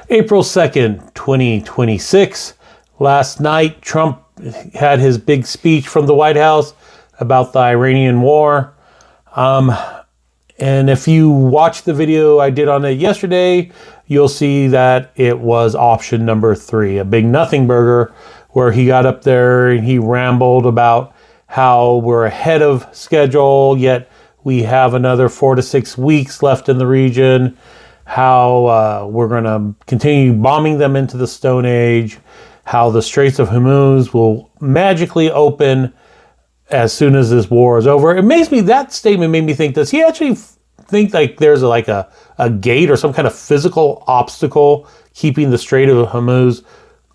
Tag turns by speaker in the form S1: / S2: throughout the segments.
S1: April 2nd, 2026. Last night, Trump had his big speech from the White House about the Iranian war. And if you watch the video I did on it yesterday, you'll see that it was option number 3, a big nothing burger, where he got up there and he rambled about how we're ahead of schedule, yet we have another 4 to 6 weeks left in the region, how we're going to continue bombing them into the Stone Age, how the Straits of Hormuz will magically open as soon as this war is over. That statement made me think, does he actually think like there's a gate or some kind of physical obstacle keeping the Strait of Hormuz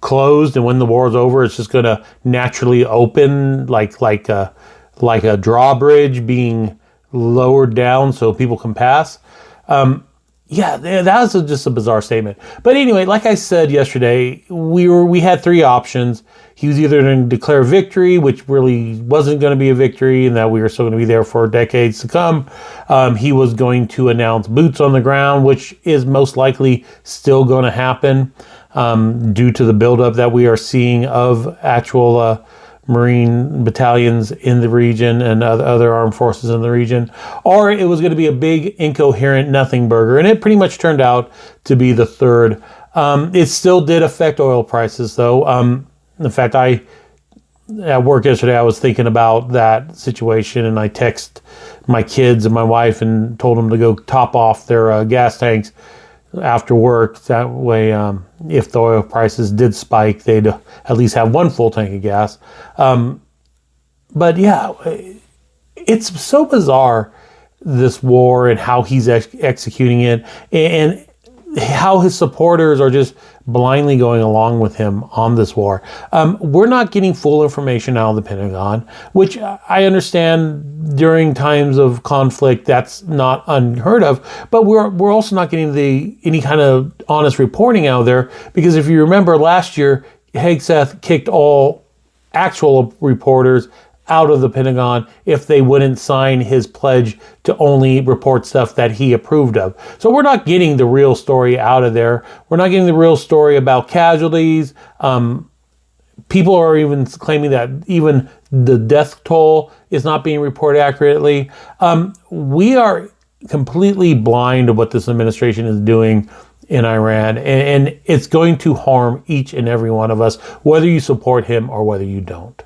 S1: closed, and when the war is over, it's just going to naturally open like a drawbridge being lowered down so people can pass? Yeah, that was just a bizarre statement. But anyway, like I said yesterday, we had 3 options. He was either going to declare victory, which really wasn't going to be a victory, and that we were still going to be there for decades to come. He was going to announce boots on the ground, which is most likely still going to happen due to the buildup that we are seeing of actual Marine battalions in the region and other armed forces in the region. Or it was going to be a big, incoherent nothing burger, and it pretty much turned out to be the third. It still did affect oil prices, though. In fact, at work yesterday, I was thinking about that situation, and I texted my kids and my wife and told them to go top off their gas tanks after work. That way, if the oil prices did spike, they'd at least have 1 full tank of gas. But yeah, it's so bizarre, this war, and how he's executing it, and how his supporters are just blindly going along with him on this war. We're not getting full information out of the Pentagon, which I understand during times of conflict, that's not unheard of, but we're also not getting any kind of honest reporting out there, because if you remember last year, Hegseth kicked all actual reporters out of the Pentagon if they wouldn't sign his pledge to only report stuff that he approved of. So we're not getting the real story out of there. We're not getting the real story about casualties. People are even claiming that even the death toll is not being reported accurately. We are completely blind to what this administration is doing in Iran, and it's going to harm each and every one of us, whether you support him or whether you don't.